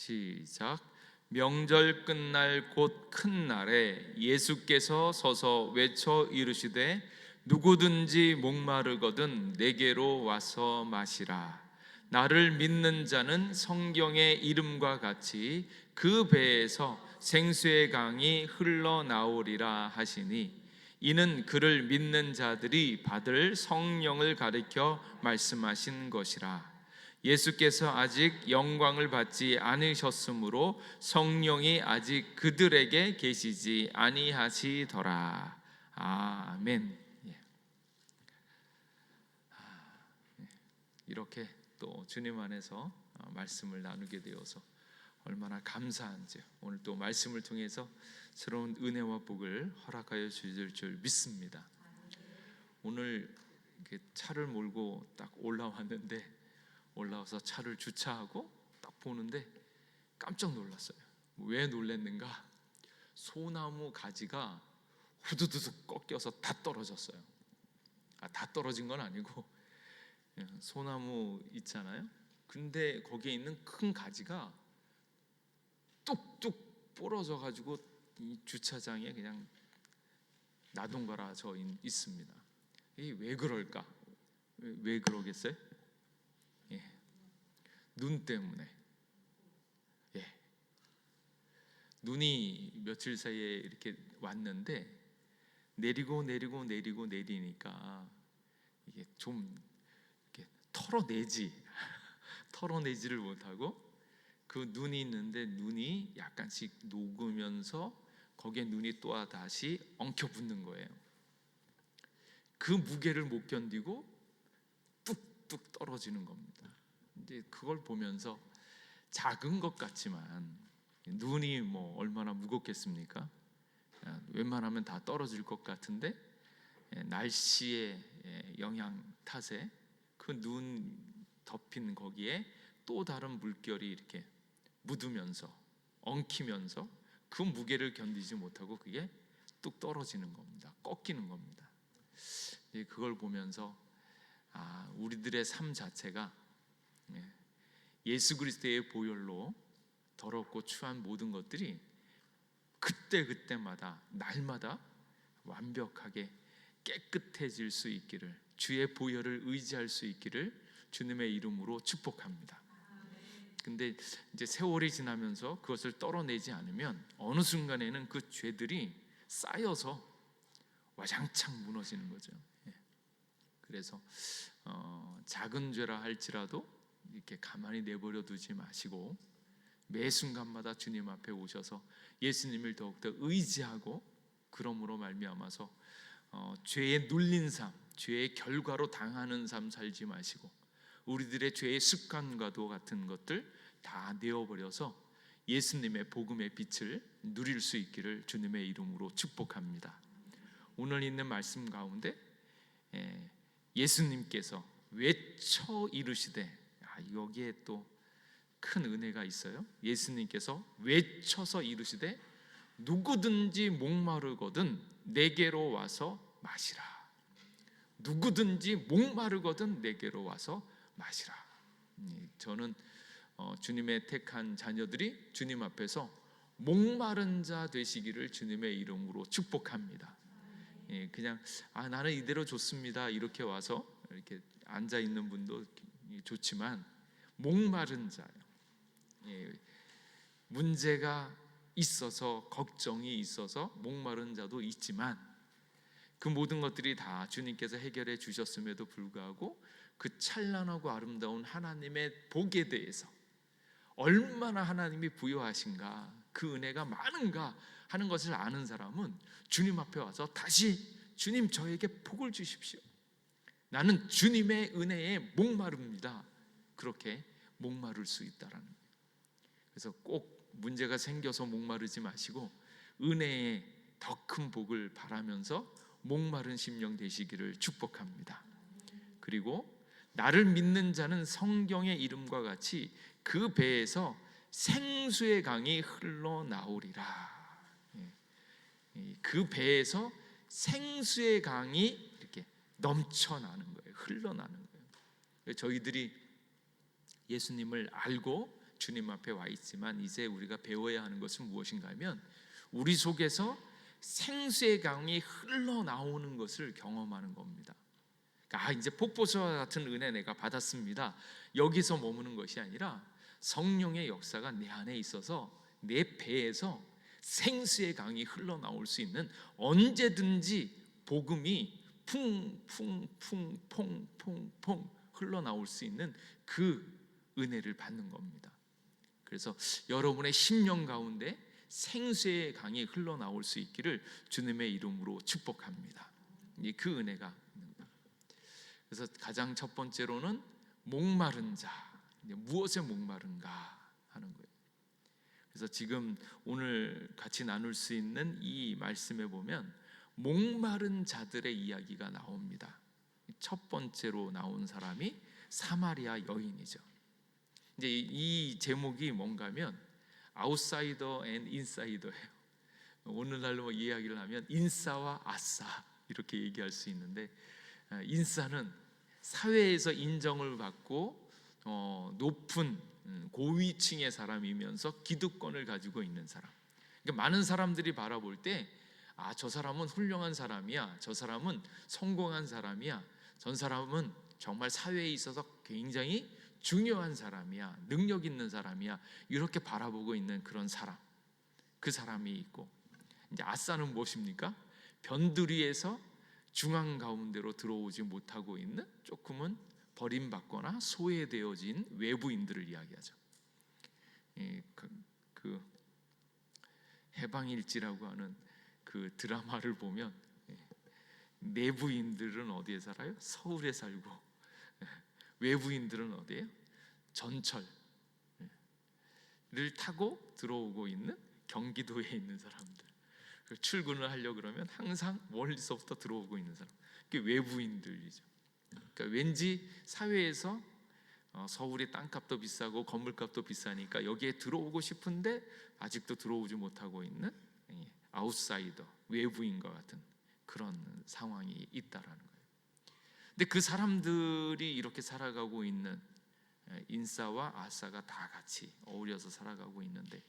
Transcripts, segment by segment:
시작. 명절 끝날 곧 큰 날에 예수께서 서서 외쳐 이르시되 누구든지 목마르거든 내게로 와서 마시라. 나를 믿는 자는 성경의 이름과 같이 그 배에서 생수의 강이 흘러나오리라 하시니, 이는 그를 믿는 자들이 받을 성령을 가리켜 말씀하신 것이라. 예수께서 아직 영광을 받지 않으셨으므로 성령이 아직 그들에게 계시지 아니하시더라. 아멘. 이렇게 또 주님 안에서 말씀을 나누게 되어서 얼마나 감사한지요. 오늘 또 말씀을 통해서 새로운 은혜와 복을 허락하여 주실 줄 믿습니다. 오늘 차를 몰고 딱 올라왔는데, 올라와서 차를 주차하고 딱 보는데 깜짝 놀랐어요. 왜 놀랐는가? 소나무 가지가 후두두둑 꺾여서 다 떨어졌어요. 다 떨어진 건 아니고, 소나무 있잖아요. 근데 거기에 있는 큰 가지가 뚝뚝 부러져 가지고 이 주차장에 그냥 나동거라져 있습니다. 이게 왜 그럴까? 왜 그러겠어요? 눈 때문에. 눈이 며칠 사이에 이렇게 왔는데 내리니까 이게 좀 이렇게 털어내지를 못하고, 그 눈이 있는데 눈이 약간씩 녹으면서 거기에 눈이 또 다시 엉켜 붙는 거예요. 그 무게를 못 견디고 뚝뚝 떨어지는 겁니다. 이제 그걸 보면서 작은 것 같지만 눈이 뭐 얼마나 무겁겠습니까? 웬만하면 다 떨어질 것 같은데, 날씨의 영향 탓에 그 눈 덮인 거기에 또 다른 물결이 이렇게 묻으면서 엉키면서 그 무게를 견디지 못하고 그게 뚝 떨어지는 겁니다. 꺾이는 겁니다. 그걸 보면서 우리들의 삶 자체가 예수 그리스도의 보혈로 더럽고 추한 모든 것들이 그때마다 날마다 완벽하게 깨끗해질 수 있기를, 주의 보혈을 의지할 수 있기를 주님의 이름으로 축복합니다. 근데 이제 세월이 지나면서 그것을 떨어내지 않으면 어느 순간에는 그 죄들이 쌓여서 와장창 무너지는 거죠. 그래서 작은 죄라 할지라도 이렇게 가만히 내버려 두지 마시고 매 순간마다 주님 앞에 오셔서 예수님을 더욱더 의지하고, 그러므로 말미암아서 죄에 눌린 삶, 죄의 결과로 당하는 삶 살지 마시고 우리들의 죄의 습관과도 같은 것들 다 내어버려서 예수님의 복음의 빛을 누릴 수 있기를 주님의 이름으로 축복합니다. 오늘 있는 말씀 가운데 예수님께서 외쳐 이르시되, 여기에 또 큰 은혜가 있어요. 예수님께서 외쳐서 이르시되 누구든지 목마르거든 내게로 와서 마시라. 누구든지 목마르거든 내게로 와서 마시라. 저는 주님의 택한 자녀들이 주님 앞에서 목마른 자 되시기를 주님의 이름으로 축복합니다. 그냥 나는 이대로 좋습니다 이렇게 와서 이렇게 앉아 있는 분도 좋지만, 목마른 자요, 문제가 있어서 걱정이 있어서 목마른 자도 있지만, 그 모든 것들이 다 주님께서 해결해 주셨음에도 불구하고 그 찬란하고 아름다운 하나님의 복에 대해서 얼마나 하나님이 부여하신가, 그 은혜가 많은가 하는 것을 아는 사람은 주님 앞에 와서 다시 주님 저에게 복을 주십시오, 나는 주님의 은혜에 목마릅니다, 그렇게 목마를 수 있다라는 거예요. 그래서 꼭 문제가 생겨서 목마르지 마시고 은혜의 더 큰 복을 바라면서 목마른 심령 되시기를 축복합니다. 그리고 나를 믿는 자는 성경의 이름과 같이 그 배에서 생수의 강이 흘러나오리라. 그 배에서 생수의 강이 이렇게 넘쳐나는 거예요. 흘러나는 거예요. 저희들이 예수님을 알고 주님 앞에 와 있지만 이제 우리가 배워야 하는 것은 무엇인가 하면 우리 속에서 생수의 강이 흘러나오는 것을 경험하는 겁니다. 그러니까 이제 폭포수와 같은 은혜 내가 받았습니다, 여기서 머무는 것이 아니라 성령의 역사가 내 안에 있어서 내 배에서 생수의 강이 흘러나올 수 있는, 언제든지 복음이 퐁퐁퐁퐁퐁 흘러나올 수 있는 그 은혜를 받는 겁니다. 그래서 여러분의 심령 가운데 생수의 강이 흘러나올 수 있기를 주님의 이름으로 축복합니다. 그 은혜가 있는 거예요. 그래서 가장 첫 번째로는 목마른 자, 무엇에 목마른가 하는 거예요. 그래서 지금 오늘 같이 나눌 수 있는 이 말씀에 보면 목마른 자들의 이야기가 나옵니다. 첫 번째로 나온 사람이 사마리아 여인이죠. 이제 이 제목이 뭔가면 아웃사이더 앤 인사이더예요. 오늘날로 이야기를 하면 인싸와 아싸 이렇게 얘기할 수 있는데, 인싸는 사회에서 인정을 받고 높은 고위층의 사람이면서 기득권을 가지고 있는 사람. 그러니까 많은 사람들이 바라볼 때 저 사람은 훌륭한 사람이야, 저 사람은 성공한 사람이야, 전 사람은 정말 사회에 있어서 굉장히 중요한 사람이야, 능력 있는 사람이야, 이렇게 바라보고 있는 그런 사람, 그 사람이 있고, 이제 아싸는 무엇입니까? 변두리에서 중앙 가운데로 들어오지 못하고 있는 조금은 버림받거나 소외되어진 외부인들을 이야기하죠. 그 해방일지라고 하는 그 드라마를 보면 내부인들은 어디에 살아요? 서울에 살고, 외부인들은 어디에요? 전철을 타고 들어오고 있는 경기도에 있는 사람들, 출근을 하려고 그러면 항상 멀리서부터 들어오고 있는 사람, 그게 외부인들이죠. 그러니까 왠지 사회에서 서울의 땅값도 비싸고 건물값도 비싸니까 여기에 들어오고 싶은데 아직도 들어오지 못하고 있는 아웃사이더, 외부인과 같은 그런 상황이 있다라는 거예요. 근데 그 사람들이 이렇게 살아가고 있는, 인싸와 아싸가 다 같이 어울려서 살아가고 있는데,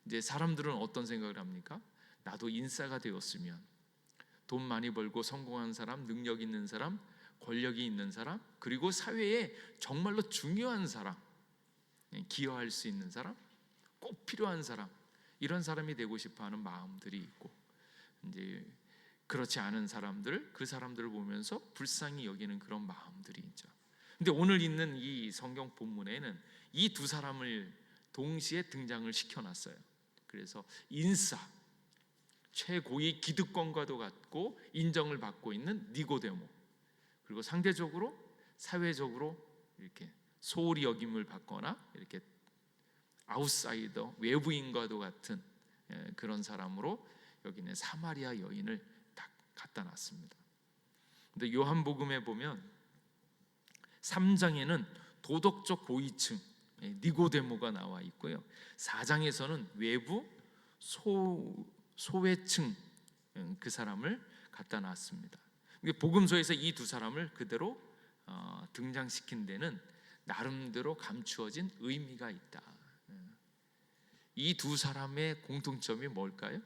이제 사람들은 어떤 생각을 합니까? 나도 인싸가 되었으면, 돈 많이 벌고 성공한 사람, 능력 있는 사람, 권력이 있는 사람, 그리고 사회에 정말로 중요한 사람, 기여할 수 있는 사람, 꼭 필요한 사람, 이런 사람이 되고 싶어하는 마음들이 있고, 이제 그렇지 않은 사람들, 그 사람들을 보면서 불쌍히 여기는 그런 마음들이 있죠. 근데 오늘 있는 이 성경 본문에는 이 두 사람을 동시에 등장을 시켜놨어요. 그래서 인싸, 최고의 기득권과도 같고 인정을 받고 있는 니고데모, 그리고 상대적으로 사회적으로 이렇게 소홀히 여김을 받거나 이렇게 아웃사이더, 외부인과도 같은 그런 사람으로 여기는 사마리아 여인을 딱 갖다 놨습니다. 근데 요한복음에 보면 3장에는 도덕적 고위층 니고데모가 나와 있고요, 4장에서는 외부 소외층 그 사람을 갖다 놨습니다. 복음서에서 이 두 사람을 그대로 등장시킨 데는 나름대로 감추어진 의미가 있다. 이 두 사람의 공통점이 뭘까요?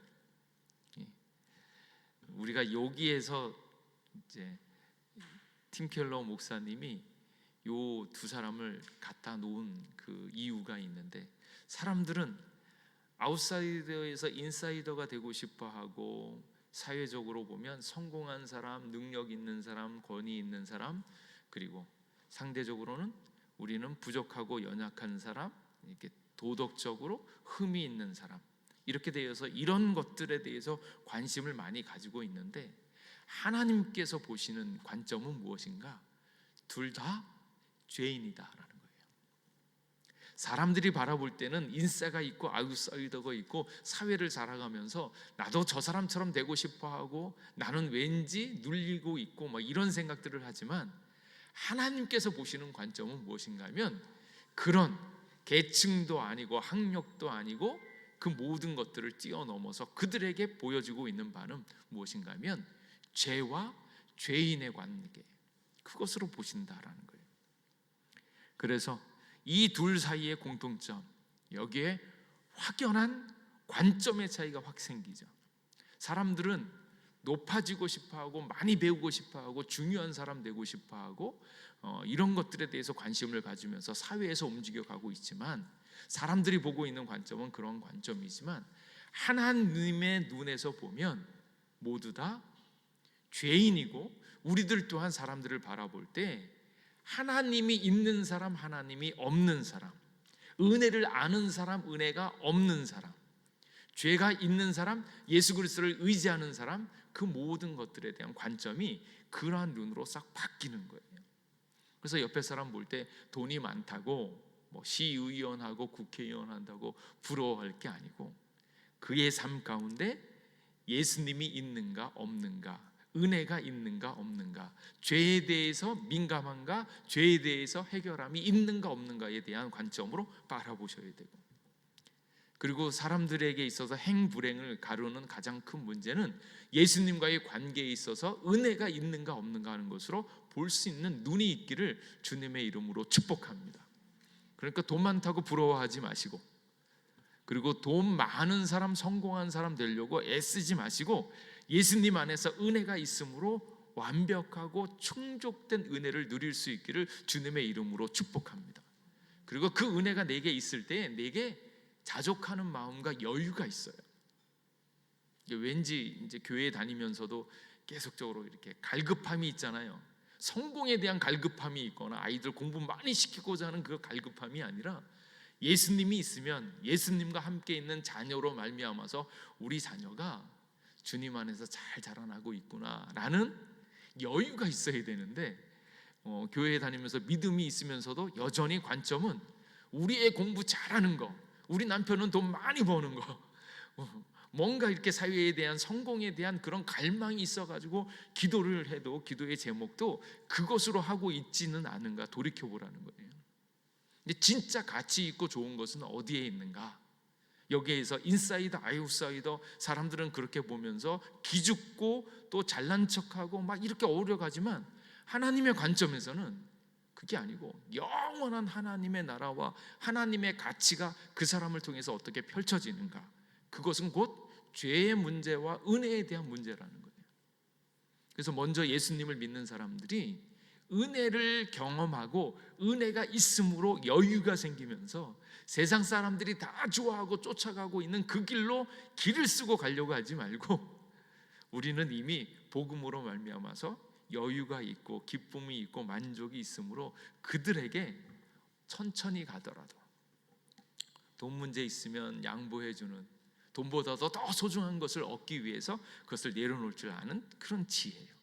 우리가 여기에서 이제 팀 켈러 목사님이 요 두 사람을 갖다 놓은 그 이유가 있는데, 사람들은 아웃사이더에서 인사이더가 되고 싶어하고, 사회적으로 보면 성공한 사람, 능력 있는 사람, 권위 있는 사람, 그리고 상대적으로는 우리는 부족하고 연약한 사람, 이렇게 도덕적으로 흠이 있는 사람, 이렇게 되어서 이런 것들에 대해서 관심을 많이 가지고 있는데, 하나님께서 보시는 관점은 무엇인가? 둘 다 죄인이다라는 거예요. 사람들이 바라볼 때는 인싸가 있고 아웃사이더가 있고 사회를 살아가면서 나도 저 사람처럼 되고 싶어하고 나는 왠지 눌리고 있고 막 이런 생각들을 하지만, 하나님께서 보시는 관점은 무엇인가 하면 그런 계층도 아니고 학력도 아니고 그 모든 것들을 뛰어넘어서 그들에게 보여지고 있는 바는 무엇인가 하면 죄와 죄인의 관계, 그것으로 보신다라는 거예요. 그래서 이 둘 사이의 공통점, 여기에 확연한 관점의 차이가 확 생기죠. 사람들은 높아지고 싶어하고 많이 배우고 싶어하고 중요한 사람 되고 싶어하고 이런 것들에 대해서 관심을 가지면서 사회에서 움직여가고 있지만, 사람들이 보고 있는 관점은 그런 관점이지만 하나님의 눈에서 보면 모두 다 죄인이고, 우리들 또한 사람들을 바라볼 때 하나님이 있는 사람, 하나님이 없는 사람, 은혜를 아는 사람, 은혜가 없는 사람, 죄가 있는 사람, 예수 그리스도를 의지하는 사람, 그 모든 것들에 대한 관점이 그러한 눈으로 싹 바뀌는 거예요. 그래서 옆에 사람 볼 때 돈이 많다고 시의원하고 국회의원 한다고 부러워할 게 아니고, 그의 삶 가운데 예수님이 있는가 없는가, 은혜가 있는가 없는가, 죄에 대해서 민감한가, 죄에 대해서 해결함이 있는가 없는가에 대한 관점으로 바라보셔야 되고, 그리고 사람들에게 있어서 행불행을 가르는 가장 큰 문제는 예수님과의 관계에 있어서 은혜가 있는가 없는가 하는 것으로 볼 수 있는 눈이 있기를 주님의 이름으로 축복합니다. 그러니까 돈 많다고 부러워하지 마시고, 그리고 돈 많은 사람, 성공한 사람 되려고 애쓰지 마시고, 예수님 안에서 은혜가 있으므로 완벽하고 충족된 은혜를 누릴 수 있기를 주님의 이름으로 축복합니다. 그리고 그 은혜가 내게 있을 때 내게 자족하는 마음과 여유가 있어요. 왠지 이제 교회 다니면서도 계속적으로 이렇게 갈급함이 있잖아요. 성공에 대한 갈급함이 있거나 아이들 공부 많이 시키고자 하는 그 갈급함이 아니라, 예수님이 있으면 예수님과 함께 있는 자녀로 말미암아서 우리 자녀가 주님 안에서 잘 자라나고 있구나라는 여유가 있어야 되는데, 교회에 다니면서 믿음이 있으면서도 여전히 관점은 우리의 공부 잘하는 거, 우리 남편은 돈 많이 버는 거, 뭔가 이렇게 사회에 대한 성공에 대한 그런 갈망이 있어가지고 기도를 해도 기도의 제목도 그것으로 하고 있지는 않은가 돌이켜보라는 거예요. 근데 진짜 가치 있고 좋은 것은 어디에 있는가? 여기에서 인사이더 아웃사이더, 사람들은 그렇게 보면서 기죽고 또 잘난 척하고 막 이렇게 어울려가지만, 하나님의 관점에서는 그게 아니고 영원한 하나님의 나라와 하나님의 가치가 그 사람을 통해서 어떻게 펼쳐지는가, 그것은 곧 죄의 문제와 은혜에 대한 문제라는 거예요. 그래서 먼저 예수님을 믿는 사람들이 은혜를 경험하고 은혜가 있음으로 여유가 생기면서 세상 사람들이 다 좋아하고 쫓아가고 있는 그 길로 길을 쓰고 가려고 하지 말고, 우리는 이미 복음으로 말미암아서 여유가 있고 기쁨이 있고 만족이 있으므로 그들에게 천천히 가더라도 돈 문제 있으면 양보해주는, 돈보다도 더 소중한 것을 얻기 위해서 그것을 내려놓을 줄 아는 그런 지혜예요.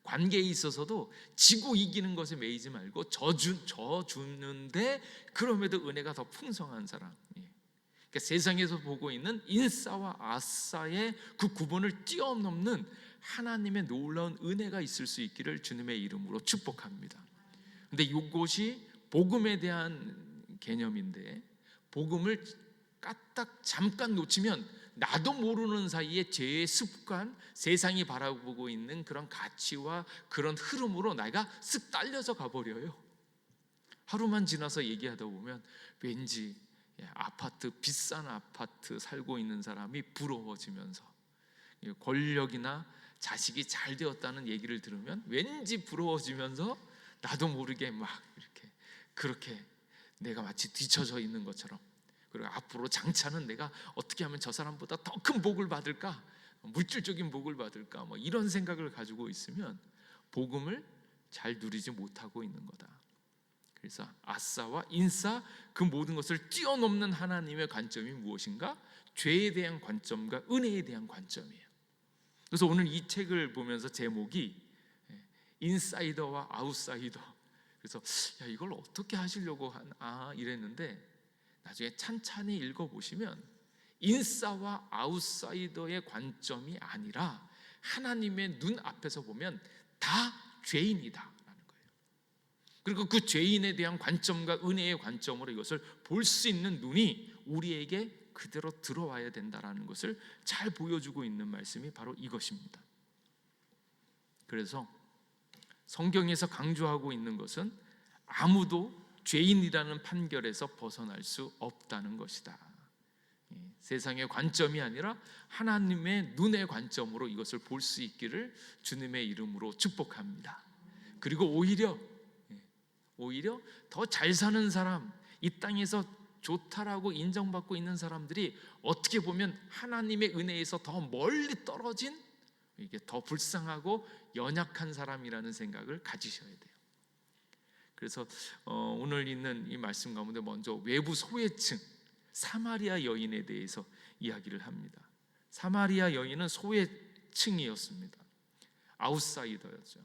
관계에 있어서도 지고 이기는 것에 매이지 말고 져주는데 그럼에도 은혜가 더 풍성한 사람. 그러니까 세상에서 보고 있는 인싸와 아싸의 그 구분을 뛰어넘는 하나님의 놀라운 은혜가 있을 수 있기를 주님의 이름으로 축복합니다. 근데 이것이 복음에 대한 개념인데, 복음을 까딱 잠깐 놓치면 나도 모르는 사이에 죄의 습관, 세상이 바라보고 있는 그런 가치와 그런 흐름으로 내가 쓱 딸려서 가버려요. 하루만 지나서 얘기하다 보면 왠지 아파트, 비싼 아파트 살고 있는 사람이 부러워지면서, 권력이나 자식이 잘 되었다는 얘기를 들으면 왠지 부러워지면서 나도 모르게 막 이렇게 그렇게 내가 마치 뒤처져 있는 것처럼, 그리고 앞으로 장차는 내가 어떻게 하면 저 사람보다 더 큰 복을 받을까, 물질적인 복을 받을까, 뭐 이런 생각을 가지고 있으면 복음을 잘 누리지 못하고 있는 거다. 그래서 아싸와 인싸, 그 모든 것을 뛰어넘는 하나님의 관점이 무엇인가? 죄에 대한 관점과 은혜에 대한 관점이에요. 그래서 오늘 이 책을 보면서 제목이 인사이더와 아웃사이더, 그래서 이걸 어떻게 하시려고 하나 이랬는데, 나중에 찬찬히 읽어보시면 인싸와 아웃사이더의 관점이 아니라 하나님의 눈 앞에서 보면 다 죄인이다 라는 거예요. 그리고 그 죄인에 대한 관점과 은혜의 관점으로 이것을 볼 수 있는 눈이 우리에게 그대로 들어와야 된다라는 것을 잘 보여주고 있는 말씀이 바로 이것입니다. 그래서 성경에서 강조하고 있는 것은 아무도 죄인이라는 판결에서 벗어날 수 없다는 것이다. 세상의 관점이 아니라 하나님의 눈의 관점으로 이것을 볼 수 있기를 주님의 이름으로 축복합니다. 그리고 오히려 더 잘 사는 사람, 이 땅에서 좋다라고 인정받고 있는 사람들이 어떻게 보면 하나님의 은혜에서 더 멀리 떨어진, 이게 더 불쌍하고 연약한 사람이라는 생각을 가지셔야 돼요. 그래서 오늘 있는 이 말씀 가운데 먼저 외부 소외층 사마리아 여인에 대해서 이야기를 합니다. 사마리아 여인은 소외층이었습니다. 아웃사이더였죠.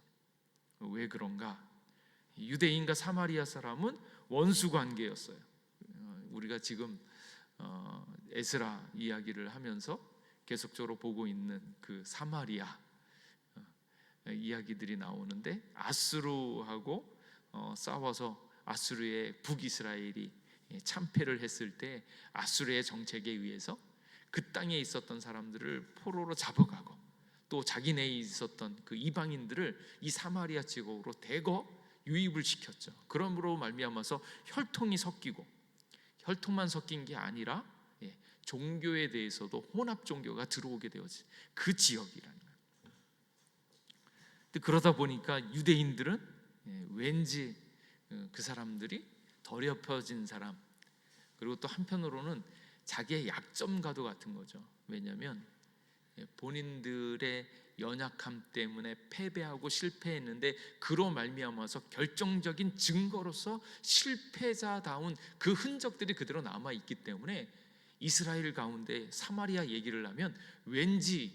왜 그런가? 유대인과 사마리아 사람은 원수 관계였어요. 우리가 지금 에스라 이야기를 하면서 계속적으로 보고 있는 그 사마리아 이야기들이 나오는데, 아수르하고 싸워서 아수르의 북이스라엘이 참패를 했을 때 아수르의 정책에 의해서 그 땅에 있었던 사람들을 포로로 잡아가고, 또 자기네에 있었던 그 이방인들을 이 사마리아 지역으로 대거 유입을 시켰죠. 그러므로 말미암아서 혈통이 섞이고, 혈통만 섞인 게 아니라 종교에 대해서도 혼합 종교가 들어오게 되었지, 그 지역이라는 거예요. 그러다 보니까 유대인들은 왠지 그 사람들이 더럽혀진 사람, 그리고 또 한편으로는 자기의 약점과도 같은 거죠. 왜냐하면 본인들의 연약함 때문에 패배하고 실패했는데, 그로 말미암아서 결정적인 증거로서 실패자다운 그 흔적들이 그대로 남아있기 때문에 이스라엘 가운데 사마리아 얘기를 하면 왠지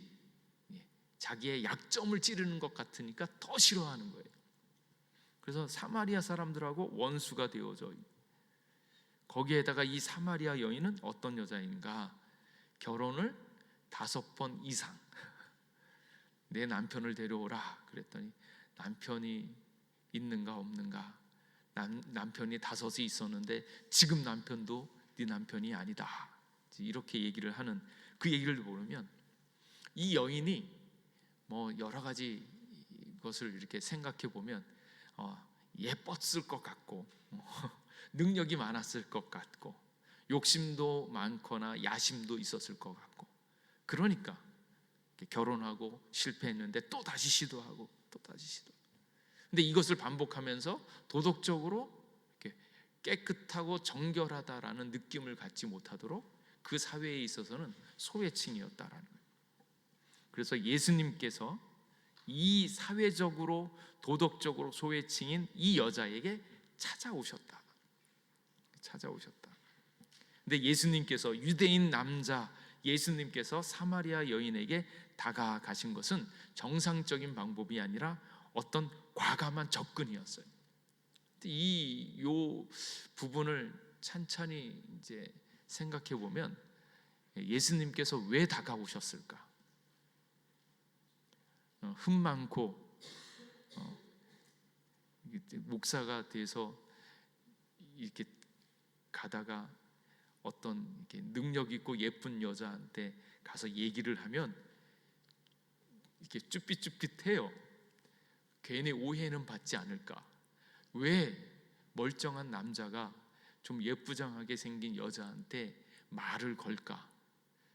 자기의 약점을 찌르는 것 같으니까 더 싫어하는 거예요. 그래서 사마리아 사람들하고 원수가 되어져, 거기에다가 이 사마리아 여인은 어떤 여자인가? 결혼을 5번 이상, 내 남편을 데려오라 그랬더니 남편이 있는가 없는가? 남편이 5이 있었는데 지금 남편도 네 남편이 아니다, 이렇게 얘기를 하는, 그 얘기를 모르면 이 여인이 여러 가지 것을 이렇게 생각해 보면 예뻤을 것 같고 능력이 많았을 것 같고 욕심도 많거나 야심도 있었을 것 같고, 그러니까 결혼하고 실패했는데 또 다시 시도하고 또 다시 시도. 근데 이것을 반복하면서 도덕적으로 깨끗하고 정결하다라는 느낌을 갖지 못하도록 그 사회에 있어서는 소외층이었다라는 거예요. 그래서 예수님께서 이 사회적으로 도덕적으로 소외층인 이 여자에게 찾아오셨다. 근데 예수님께서, 유대인 남자 예수님께서 사마리아 여인에게 다가가신 것은 정상적인 방법이 아니라 어떤 과감한 접근이었어요. 이 부분을 찬찬히 이제 생각해 보면 예수님께서 왜 다가오셨을까? 흠 많고 목사가 돼서 이렇게 가다가 어떤 이렇게 능력 있고 예쁜 여자한테 가서 얘기를 하면 이렇게 쭈삣쭈삣해요. 괜히 오해는 받지 않을까? 왜 멀쩡한 남자가 좀 예쁘장하게 생긴 여자한테 말을 걸까?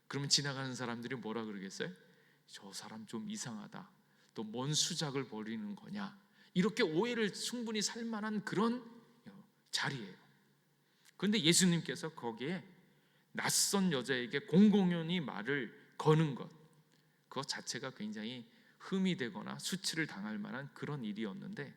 그러면 지나가는 사람들이 뭐라 그러겠어요? 저 사람 좀 이상하다, 또 뭔 수작을 벌이는 거냐, 이렇게 오해를 충분히 살 만한 그런 자리예요. 그런데 예수님께서 거기에 낯선 여자에게 공공연히 말을 거는 것, 그것 자체가 굉장히 흠이 되거나 수치를 당할 만한 그런 일이었는데,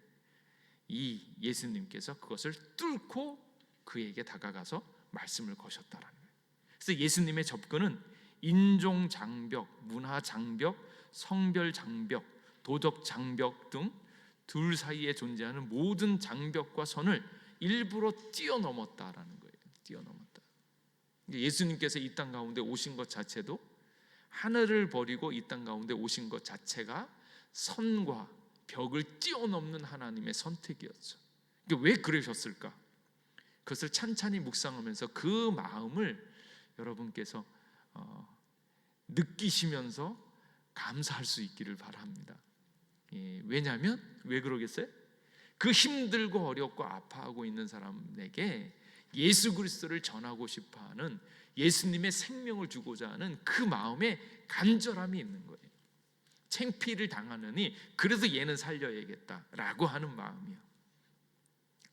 이 예수님께서 그것을 뚫고 그에게 다가가서 말씀을 거셨다라는 거예요. 그래서 예수님의 접근은 인종 장벽, 문화 장벽, 성별 장벽, 도덕 장벽 등 둘 사이에 존재하는 모든 장벽과 선을 일부러 뛰어넘었다라는 거예요. 뛰어넘었다. 예수님께서 이 땅 가운데 오신 것 자체도, 하늘을 버리고 이 땅 가운데 오신 것 자체가 선과 벽을 뛰어넘는 하나님의 선택이었죠. 왜 그러셨을까? 그것을 찬찬히 묵상하면서 그 마음을 여러분께서 느끼시면서 감사할 수 있기를 바랍니다. 왜냐하면 왜 그러겠어요? 그 힘들고 어렵고 아파하고 있는 사람에게 예수 그리스도를 전하고 싶어하는, 예수님의 생명을 주고자 하는 그 마음에 간절함이 있는 거예요. 창피를 당하느니 그래서 얘는 살려야겠다라고 하는 마음이요.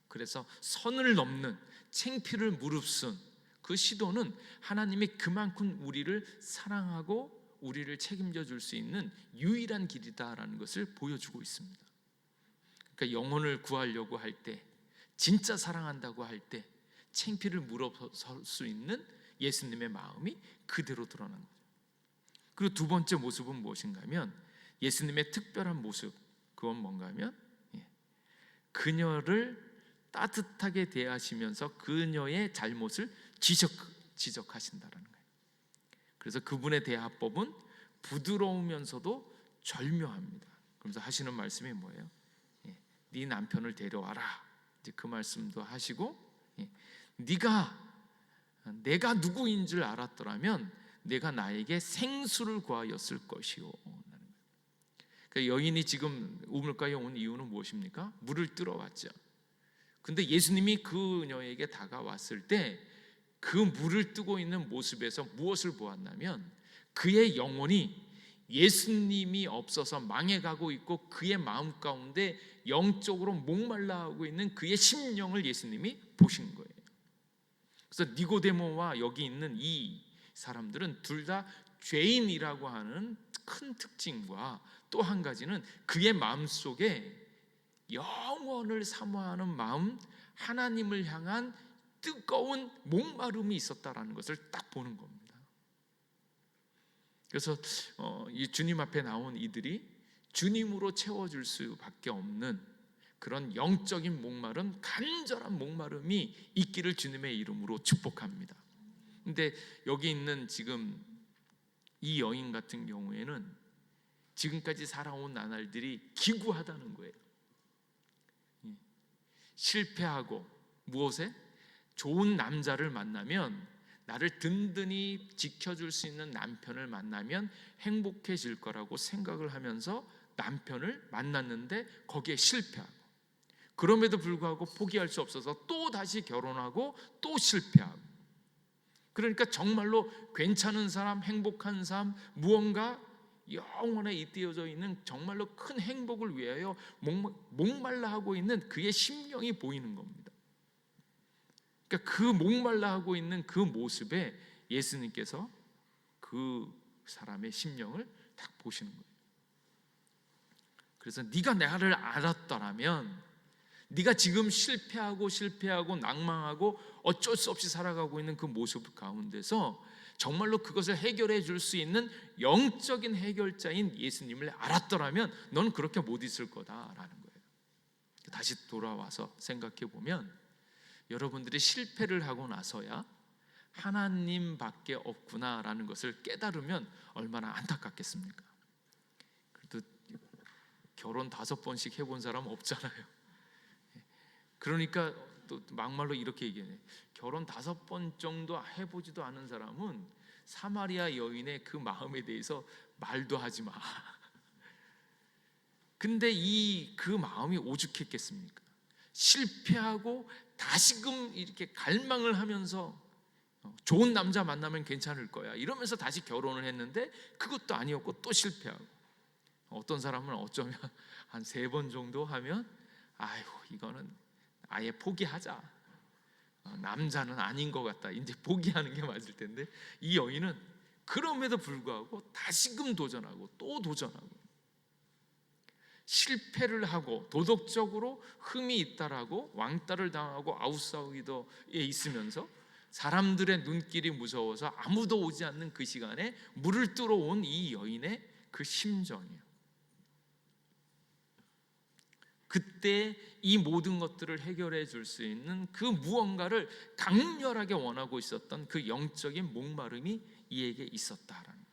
그래서 선을 넘는, 창피를 무릅쓴 그 시도는 하나님이 그만큼 우리를 사랑하고 우리를 책임져 줄 수 있는 유일한 길이다라는 것을 보여주고 있습니다. 그러니까 영혼을 구하려고 할 때, 진짜 사랑한다고 할 때 창피를 물어설 수 있는 예수님의 마음이 그대로 드러난 거죠. 그리고 두 번째 모습은 무엇인가 하면, 예수님의 특별한 모습, 그건 뭔가 하면 그녀를 따뜻하게 대하시면서 그녀의 잘못을 지적하신다라는 거예요. 그래서 그분의 대화법은 부드러우면서도 절묘합니다. 그러면서 하시는 말씀이 뭐예요? 네 남편을 데려와라, 이제 그 말씀도 하시고, 내가 누구인 줄 알았더라면 내가 나에게 생수를 구하였을 것이요. 그러니까 여인이 지금 우물가에 온 이유는 무엇입니까? 물을 뜨러 왔죠. 근데 예수님이 그녀에게 다가왔을 때 그 물을 뜨고 있는 모습에서 무엇을 보았냐면, 그의 영혼이 예수님이 없어서 망해가고 있고 그의 마음 가운데 영적으로 목말라하고 있는 그의 심령을 예수님이 보신 거예요. 그래서 니고데모와 여기 있는 이 사람들은 둘 다 죄인이라고 하는 큰 특징과, 또 한 가지는 그의 마음속에 영원을 사모하는 마음, 하나님을 향한 뜨거운 목마름이 있었다라는 것을 딱 보는 겁니다. 그래서 이 주님 앞에 나온 이들이 주님으로 채워줄 수밖에 없는 그런 영적인 목마름, 간절한 목마름이 있기를 주님의 이름으로 축복합니다. 근데 여기 있는 지금 이 여인 같은 경우에는 지금까지 살아온 나날들이 기구하다는 거예요. 실패하고, 무엇에? 좋은 남자를 만나면, 나를 든든히 지켜줄 수 있는 남편을 만나면 행복해질 거라고 생각을 하면서 남편을 만났는데 거기에 실패하고, 그럼에도 불구하고 포기할 수 없어서 또 다시 결혼하고 또 실패하고, 그러니까 정말로 괜찮은 사람, 행복한 삶, 무언가 영원에 잇대어져 있는 정말로 큰 행복을 위하여 목말라 하고 있는 그의 심령이 보이는 겁니다. 그러니까 그 목말라 하고 있는 그 모습에 예수님께서 그 사람의 심령을 딱 보시는 거예요. 그래서 네가 나를 알았더라면, 네가 지금 실패하고 낭망하고 어쩔 수 없이 살아가고 있는 그 모습 가운데서 정말로 그것을 해결해 줄 수 있는 영적인 해결자인 예수님을 알았더라면 넌 그렇게 못 있을 거다라는 거예요. 다시 돌아와서 생각해 보면, 여러분들이 실패를 하고 나서야 하나님밖에 없구나라는 것을 깨달으면 얼마나 안타깝겠습니까? 그래도 결혼 5번씩 해본 사람 없잖아요. 그러니까 또 막말로 이렇게 얘기해. 결혼 5번 정도 해보지도 않은 사람은 사마리아 여인의 그 마음에 대해서 말도 하지 마. 근데 그 마음이 오죽했겠습니까? 실패하고 다시금 이렇게 갈망을 하면서 좋은 남자 만나면 괜찮을 거야 이러면서 다시 결혼을 했는데 그것도 아니었고 또 실패하고, 어떤 사람은 어쩌면 한 3번 정도 하면 아이고 이거는 아예 포기하자, 남자는 아닌 것 같다, 이제 포기하는 게 맞을 텐데, 이 여인은 그럼에도 불구하고 다시금 도전하고 또 도전하고, 실패를 하고 도덕적으로 흠이 있다라고 왕따를 당하고 아웃사이더에 있으면서 사람들의 눈길이 무서워서 아무도 오지 않는 그 시간에 물을 뜨러 온 이 여인의 그 심정이에요. 그때 이 모든 것들을 해결해 줄 수 있는 그 무언가를 강렬하게 원하고 있었던 그 영적인 목마름이 이에게 있었다라는 거예요.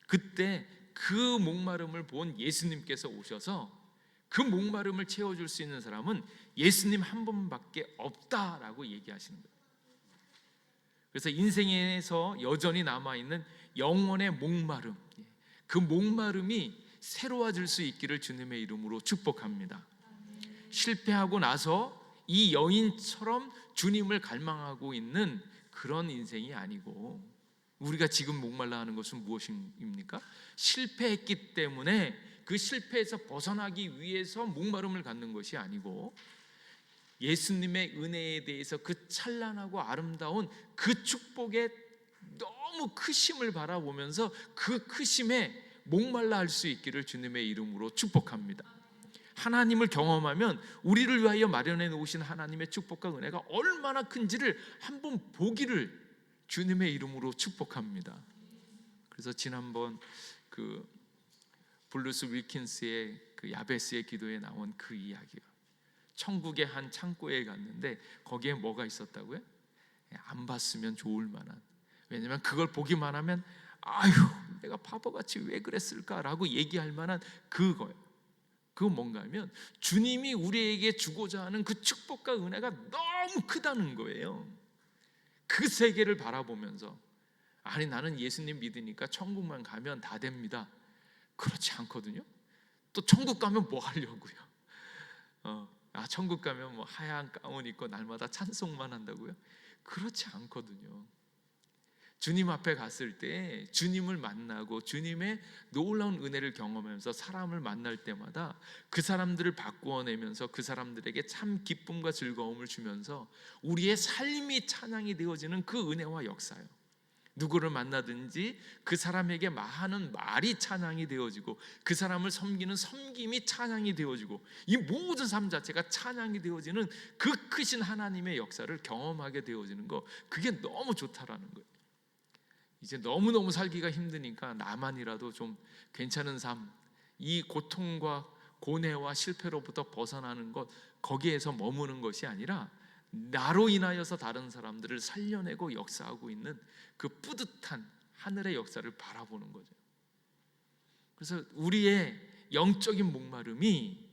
그때 그 목마름을 본 예수님께서 오셔서 그 목마름을 채워줄 수 있는 사람은 예수님 한 분밖에 없다라고 얘기하시는 거예요. 그래서 인생에서 여전히 남아있는 영혼의 목마름, 그 목마름이 새로워질 수 있기를 주님의 이름으로 축복합니다. 실패하고 나서 이 여인처럼 주님을 갈망하고 있는 그런 인생이 아니고, 우리가 지금 목말라 하는 것은 무엇입니까? 실패했기 때문에 그 실패에서 벗어나기 위해서 목마름을 갖는 것이 아니고, 예수님의 은혜에 대해서 그 찬란하고 아름다운 그 축복의 너무 크심을 바라보면서 그 크심에 목말라 할 수 있기를 주님의 이름으로 축복합니다. 하나님을 경험하면 우리를 위하여 마련해 놓으신 하나님의 축복과 은혜가 얼마나 큰지를 한번 보기를 주님의 이름으로 축복합니다. 그래서 지난번 그 블루스 윌킨스의 그 야베스의 기도에 나온 그 이야기가, 천국의 한 창고에 갔는데 거기에 뭐가 있었다고요? 안 봤으면 좋을 만한, 왜냐면 그걸 보기만 하면 아유 내가 바보같이 왜 그랬을까라고 얘기할 만한 그거예요. 그건 뭔가 하면 주님이 우리에게 주고자 하는 그 축복과 은혜가 너무 크다는 거예요. 그 세계를 바라보면서, 아니 나는 예수님 믿으니까 천국만 가면 다 됩니다. 그렇지 않거든요. 또 천국 가면 뭐 하려고요? 천국 가면 뭐 하얀 가운 입고 날마다 찬송만 한다고요? 그렇지 않거든요. 주님 앞에 갔을 때 주님을 만나고 주님의 놀라운 은혜를 경험하면서 사람을 만날 때마다 그 사람들을 바꾸어내면서 그 사람들에게 참 기쁨과 즐거움을 주면서 우리의 삶이 찬양이 되어지는 그 은혜와 역사요. 누구를 만나든지 그 사람에게 하는 말이 찬양이 되어지고 그 사람을 섬기는 섬김이 찬양이 되어지고 이 모든 삶 자체가 찬양이 되어지는 그 크신 하나님의 역사를 경험하게 되어지는 거, 그게 너무 좋다라는 거예요. 이제 너무너무 살기가 힘드니까 나만이라도 좀 괜찮은 삶, 이 고통과 고뇌와 실패로부터 벗어나는 것, 거기에서 머무는 것이 아니라 나로 인하여서 다른 사람들을 살려내고 역사하고 있는 그 뿌듯한 하늘의 역사를 바라보는 거죠. 그래서 우리의 영적인 목마름이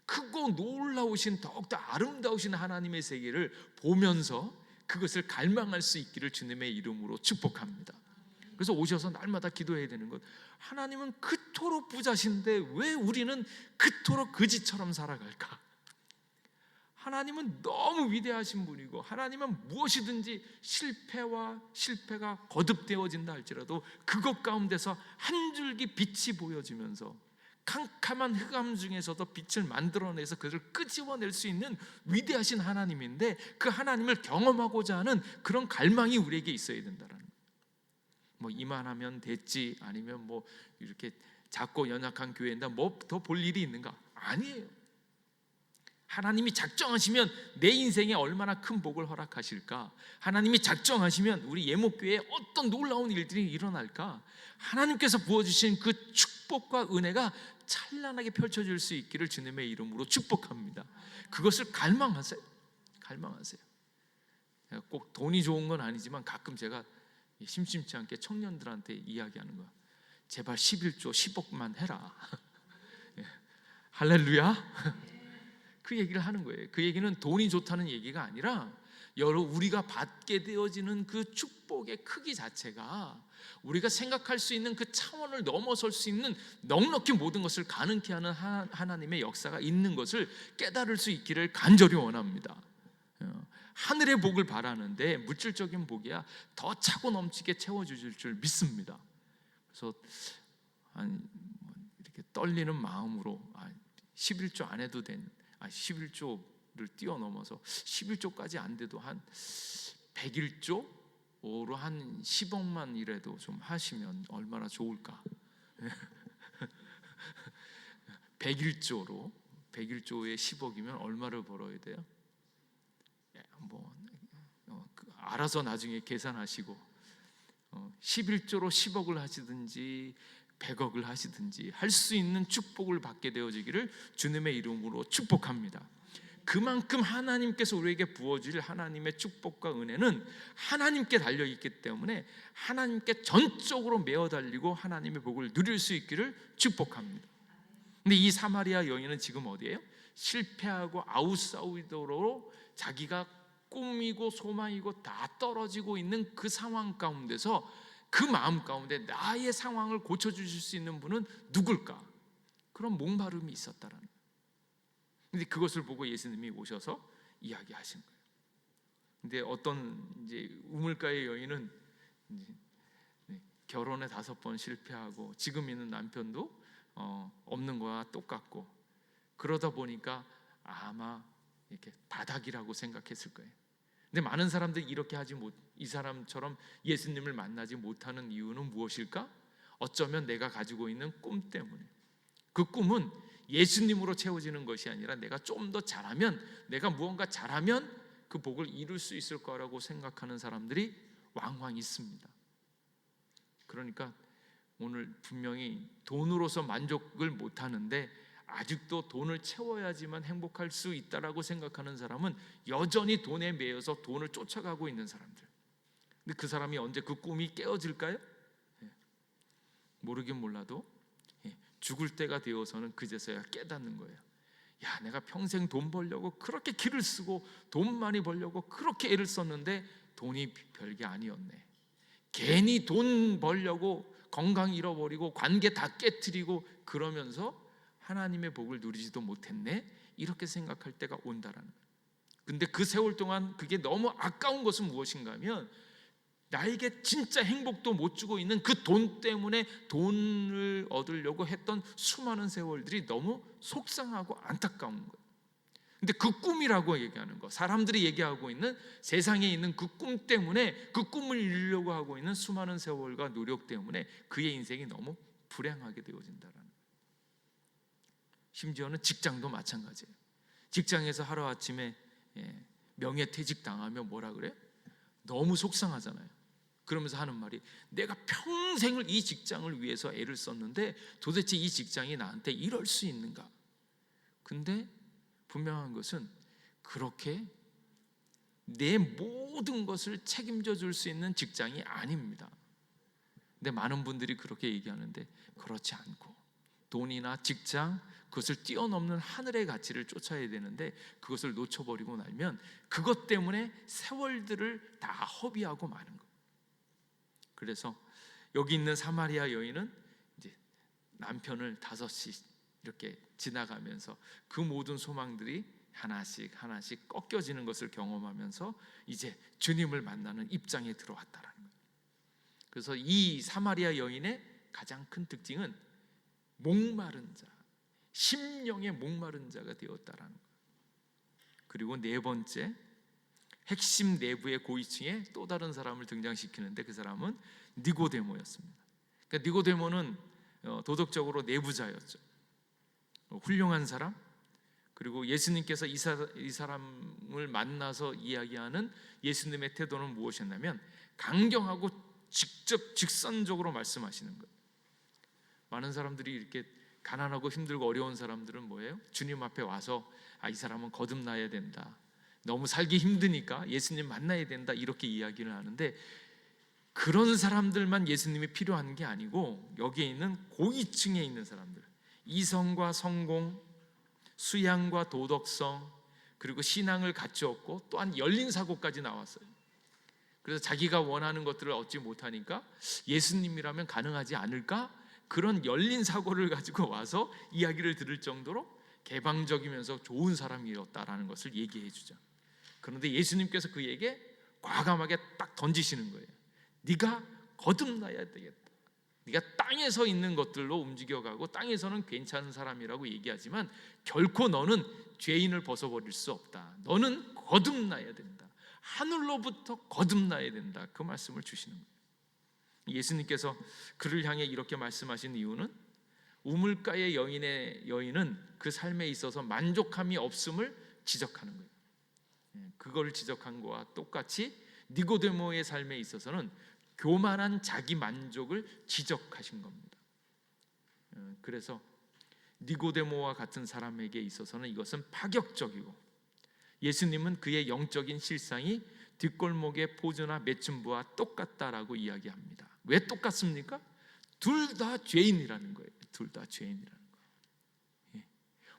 크고 놀라우신, 더욱더 아름다우신 하나님의 세계를 보면서 그것을 갈망할 수 있기를 주님의 이름으로 축복합니다. 그래서 오셔서 날마다 기도해야 되는 것, 하나님은 그토록 부자신데 왜 우리는 그토록 거지처럼 살아갈까? 하나님은 너무 위대하신 분이고 하나님은 무엇이든지 실패가 거듭되어진다 할지라도 그것 가운데서 한 줄기 빛이 보여지면서 캄캄한 흑암 중에서도 빛을 만들어내서 그것을 끄집어낼 수 있는 위대하신 하나님인데, 그 하나님을 경험하고자 하는 그런 갈망이 우리에게 있어야 된다는 거예요. 뭐 이만하면 됐지, 아니면 뭐 이렇게 작고 연약한 교회인데 뭐 더 볼 일이 있는가? 아니에요. 하나님이 작정하시면 내 인생에 얼마나 큰 복을 허락하실까? 하나님이 작정하시면 우리 예목교회에 어떤 놀라운 일들이 일어날까? 하나님께서 부어주신 그 축복과 은혜가 찬란하게 펼쳐질 수 있기를 주님의 이름으로 축복합니다. 그것을 갈망하세요. 갈망하세요. 꼭 돈이 좋은 건 아니지만 가끔 제가 심심치 않게 청년들한테 이야기하는 거야. 제발 11조 10억만 해라. 할렐루야. 그 얘기를 하는 거예요. 그 얘기는 돈이 좋다는 얘기가 아니라 우리가 받게 되어지는 그 축복의 크기 자체가 우리가 생각할 수 있는 그 차원을 넘어설 수 있는 넉넉히 모든 것을 가능케 하는 하나님의 역사가 있는 것을 깨달을 수 있기를 간절히 원합니다. 하늘의 복을 바라는데 물질적인 복이야 더 차고 넘치게 채워주실 줄 믿습니다. 그래서 이렇게 떨리는 마음으로 11조 안 해도 11조를 뛰어넘어서 11조까지 안 돼도 한 101조로 한 10억만 이라도 좀 하시면 얼마나 좋을까. 101조에 10억이면 얼마를 벌어야 돼요? 알아서 나중에 계산하시고 11조로 10억을 하시든지 100억을 하시든지 할 수 있는 축복을 받게 되어지기를 주님의 이름으로 축복합니다. 그만큼 하나님께서 우리에게 부어주실 하나님의 축복과 은혜는 하나님께 달려있기 때문에 하나님께 전적으로 매어 달리고 하나님의 복을 누릴 수 있기를 축복합니다. 근데 이 사마리아 여인은 지금 어디예요? 실패하고 아웃사이더로 자기가 꿈이고 소망이고 다 떨어지고 있는 그 상황 가운데서 그 마음 가운데 나의 상황을 고쳐주실 수 있는 분은 누굴까? 그런 목마름이 있었다라는 거예요. 근데 그것을 보고 예수님이 오셔서 이야기하신 거예요. 근데 어떤 이제 우물가의 여인은 이제 결혼에 5번 실패하고 지금 있는 남편도 없는 거와 똑같고, 그러다 보니까 아마 이렇게 바닥이라고 생각했을 거예요. 근데 많은 사람들이 이렇게 이 사람처럼 예수님을 만나지 못하는 이유는 무엇일까? 어쩌면 내가 가지고 있는 꿈 때문에. 그 꿈은 예수님으로 채워지는 것이 아니라 내가 좀 더 잘하면, 내가 무언가 잘하면 그 복을 이룰 수 있을 거라고 생각하는 사람들이 왕왕 있습니다. 그러니까 오늘 분명히 돈으로서 만족을 못하는데 아직도 돈을 채워야지만 행복할 수 있다라고 생각하는 사람은 여전히 돈에 매여서 돈을 쫓아가고 있는 사람들. 근데 그 사람이 언제 그 꿈이 깨어질까요? 모르긴 몰라도 죽을 때가 되어서는 그제서야 깨닫는 거예요. 야, 내가 평생 돈 벌려고 그렇게 기를 쓰고 돈 많이 벌려고 그렇게 애를 썼는데 돈이 별게 아니었네. 괜히 돈 벌려고 건강 잃어버리고 관계 다 깨트리고 그러면서 하나님의 복을 누리지도 못했네, 이렇게 생각할 때가 온다라는 거예요. 근데 그 세월 동안 그게 너무 아까운 것은 무엇인가 하면 나에게 진짜 행복도 못 주고 있는 그 돈 때문에 돈을 얻으려고 했던 수많은 세월들이 너무 속상하고 안타까운 거예요. 근데 그 꿈이라고 얘기하는 거, 사람들이 얘기하고 있는 세상에 있는 그 꿈 때문에, 그 꿈을 이루려고 하고 있는 수많은 세월과 노력 때문에 그의 인생이 너무 불행하게 되어진다라는 거예요. 심지어는 직장도 마찬가지예요. 직장에서 하루아침에 명예퇴직 당하면 뭐라 그래? 너무 속상하잖아요. 그러면서 하는 말이, 내가 평생을 이 직장을 위해서 애를 썼는데 도대체 이 직장이 나한테 이럴 수 있는가? 근데 분명한 것은 그렇게 내 모든 것을 책임져 줄 수 있는 직장이 아닙니다. 근데 많은 분들이 그렇게 얘기하는데 그렇지 않고, 돈이나 직장, 그것을 뛰어넘는 하늘의 가치를 쫓아야 되는데 그것을 놓쳐버리고 나면 그것 때문에 세월들을 다 허비하고 마는 거예요. 그래서 여기 있는 사마리아 여인은 이제 남편을 5씩 이렇게 지나가면서 그 모든 소망들이 하나씩 하나씩 꺾여지는 것을 경험하면서 이제 주님을 만나는 입장에 들어왔다라는 거예요. 그래서 이 사마리아 여인의 가장 큰 특징은 목마른 자, 심령의 목마른 자가 되었다라는 거예요. 그리고 4번째, 핵심 내부의 고위층에 또 다른 사람을 등장시키는데 그 사람은 니고데모였습니다. 그러니까 니고데모는 도덕적으로 내부자였죠. 훌륭한 사람, 그리고 예수님께서 이 사람을 만나서 이야기하는 예수님의 태도는 무엇이었냐면 강경하고 직접 직선적으로 말씀하시는 거예요. 많은 사람들이 이렇게 가난하고 힘들고 어려운 사람들은 뭐예요? 주님 앞에 와서 이 사람은 거듭나야 된다, 너무 살기 힘드니까 예수님 만나야 된다, 이렇게 이야기를 하는데 그런 사람들만 예수님이 필요한 게 아니고 여기에 있는 고위층에 있는 사람들, 이성과 성공, 수양과 도덕성, 그리고 신앙을 갖추었고 또한 열린 사고까지 나왔어요. 그래서 자기가 원하는 것들을 얻지 못하니까 예수님이라면 가능하지 않을까? 그런 열린 사고를 가지고 와서 이야기를 들을 정도로 개방적이면서 좋은 사람이었다라는 것을 얘기해 주죠. 그런데 예수님께서 그에게 과감하게 딱 던지시는 거예요. 네가 거듭나야 되겠다. 네가 땅에서 있는 것들로 움직여가고 땅에서는 괜찮은 사람이라고 얘기하지만 결코 너는 죄인을 벗어버릴 수 없다. 너는 거듭나야 된다. 하늘로부터 거듭나야 된다. 그 말씀을 주시는 거예요. 예수님께서 그를 향해 이렇게 말씀하신 이유는 우물가의 여인은 그 삶에 있어서 만족함이 없음을 지적하는 거예요. 그걸 지적한 거와 똑같이 니고데모의 삶에 있어서는 교만한 자기 만족을 지적하신 겁니다. 그래서 니고데모와 같은 사람에게 있어서는 이것은 파격적이고, 예수님은 그의 영적인 실상이 뒷골목의 포도나 매춘부와 똑같다라고 이야기합니다. 왜 똑같습니까? 둘 다 죄인이라는 거예요. 둘 다 죄인이라는 거예요.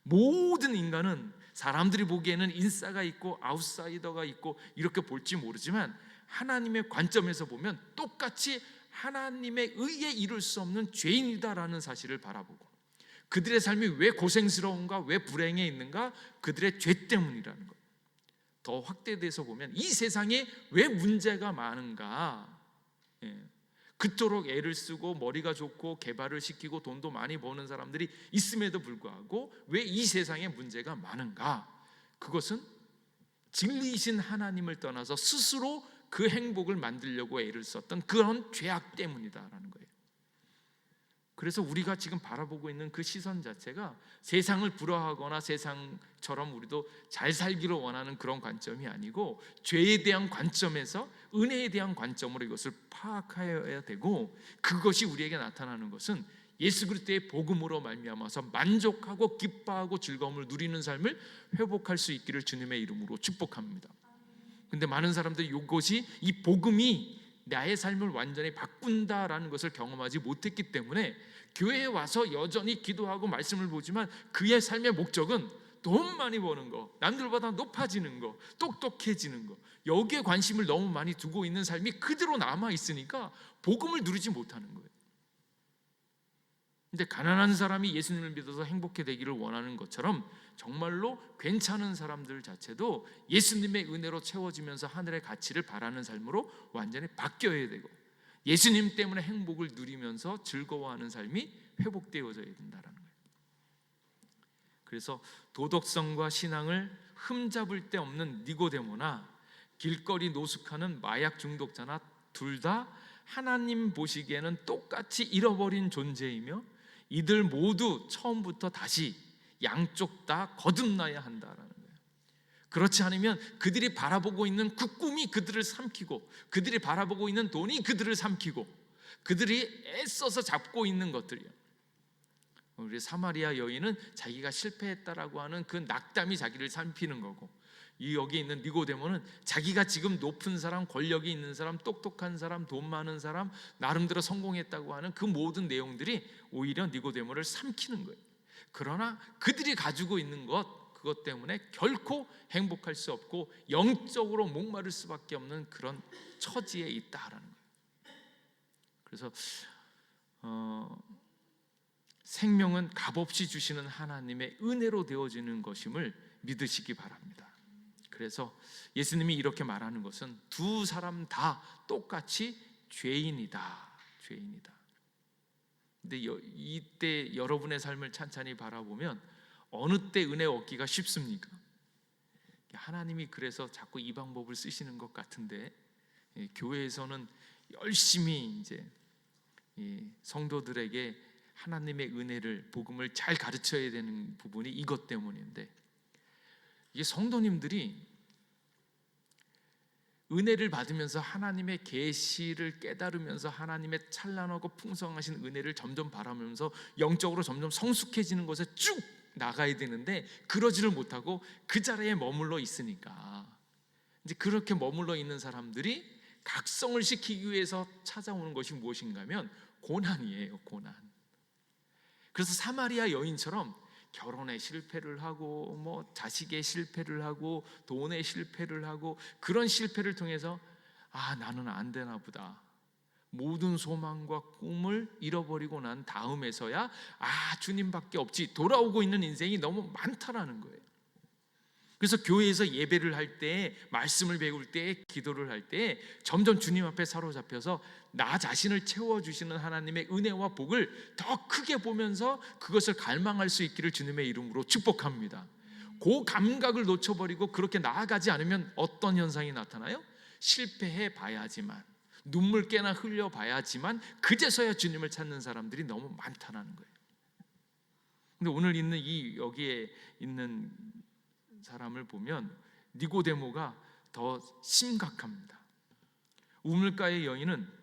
모든 인간은 사람들이 보기에는 인싸가 있고 아웃사이더가 있고 이렇게 볼지 모르지만 하나님의 관점에서 보면 똑같이 하나님의 의에 이룰 수 없는 죄인이다라는 사실을 바라보고, 그들의 삶이 왜 고생스러운가, 왜 불행해 있는가? 그들의 죄 때문이라는 것. 더 확대돼서 보면 이 세상에 왜 문제가 많은가? 그토록 애를 쓰고 머리가 좋고 개발을 시키고 돈도 많이 버는 사람들이 있음에도 불구하고 왜 이 세상에 문제가 많은가? 그것은 진리이신 하나님을 떠나서 스스로 그 행복을 만들려고 애를 썼던 그런 죄악 때문이다라는 거예요. 그래서 우리가 지금 바라보고 있는 그 시선 자체가 세상을 불화하거나 세상처럼 우리도 잘 살기를 원하는 그런 관점이 아니고, 죄에 대한 관점에서 은혜에 대한 관점으로 이것을 파악하여야 되고, 그것이 우리에게 나타나는 것은 예수 그리스도의 복음으로 말미암아서 만족하고 기뻐하고 즐거움을 누리는 삶을 회복할 수 있기를 주님의 이름으로 축복합니다. 근데 많은 사람들이 이것이, 이 복음이 나의 삶을 완전히 바꾼다라는 것을 경험하지 못했기 때문에 교회에 와서 여전히 기도하고 말씀을 보지만 그의 삶의 목적은 돈 많이 버는 거, 남들보다 높아지는 거, 똑똑해지는 거, 여기에 관심을 너무 많이 두고 있는 삶이 그대로 남아 있으니까 복음을 누리지 못하는 거예요. 근데 가난한 사람이 예수님을 믿어서 행복해 되기를 원하는 것처럼 정말로 괜찮은 사람들 자체도 예수님의 은혜로 채워지면서 하늘의 가치를 바라는 삶으로 완전히 바뀌어야 되고, 예수님 때문에 행복을 누리면서 즐거워하는 삶이 회복되어져야 된다는 거예요. 그래서 도덕성과 신앙을 흠잡을 데 없는 니고데모나 길거리 노숙하는 마약 중독자나 둘 다 하나님 보시기에는 똑같이 잃어버린 존재이며, 이들 모두 처음부터 다시 양쪽 다 거듭나야 한다라는 거예요. 그렇지 않으면 그들이 바라보고 있는 그 꿈이 그들을 삼키고, 그들이 바라보고 있는 돈이 그들을 삼키고, 그들이 애써서 잡고 있는 것들이에요. 우리 사마리아 여인은 자기가 실패했다라고 하는 그 낙담이 자기를 삼키는 거고, 이 여기 있는 니고데모는 자기가 지금 높은 사람, 권력이 있는 사람, 똑똑한 사람, 돈 많은 사람, 나름대로 성공했다고 하는 그 모든 내용들이 오히려 니고데모를 삼키는 거예요. 그러나 그들이 가지고 있는 것, 그것 때문에 결코 행복할 수 없고 영적으로 목마를 수밖에 없는 그런 처지에 있다라는 거예요. 그래서 생명은 값없이 주시는 하나님의 은혜로 되어지는 것임을 믿으시기 바랍니다. 그래서 예수님이 이렇게 말하는 것은 두 사람 다 똑같이 죄인이다. 근데 이때 여러분의 삶을 찬찬히 바라보면 어느 때 은혜 얻기가 쉽습니까? 하나님이 그래서 자꾸 이 방법을 쓰시는 것 같은데, 교회에서는 열심히 이제 성도들에게 하나님의 은혜를, 복음을 잘 가르쳐야 되는 부분이 이것 때문인데, 이게 성도님들이 은혜를 받으면서 하나님의 계시를 깨달으면서 하나님의 찬란하고 풍성하신 은혜를 점점 바라면서 영적으로 점점 성숙해지는 것에 쭉 나가야 되는데, 그러지를 못하고 그 자리에 머물러 있으니까, 이제 그렇게 머물러 있는 사람들이 각성을 시키기 위해서 찾아오는 것이 무엇인가 하면 고난이에요. 고난. 그래서 사마리아 여인처럼 결혼에 실패를 하고, 뭐 자식의 실패를 하고, 돈에 실패를 하고, 그런 실패를 통해서 나는 안 되나 보다, 모든 소망과 꿈을 잃어버리고 난 다음에서야 주님밖에 없지, 돌아오고 있는 인생이 너무 많다라는 거예요. 그래서 교회에서 예배를 할 때, 말씀을 배울 때, 기도를 할 때 점점 주님 앞에 사로잡혀서 나 자신을 채워주시는 하나님의 은혜와 복을 더 크게 보면서 그것을 갈망할 수 있기를 주님의 이름으로 축복합니다. 그 감각을 놓쳐버리고 그렇게 나아가지 않으면 어떤 현상이 나타나요? 실패해 봐야지만, 눈물깨나 흘려봐야지만 그제서야 주님을 찾는 사람들이 너무 많다는 거예요. 근데 오늘 있는 여기에 있는 사람을 보면 니고데모가 더 심각합니다. 우물가의 여인은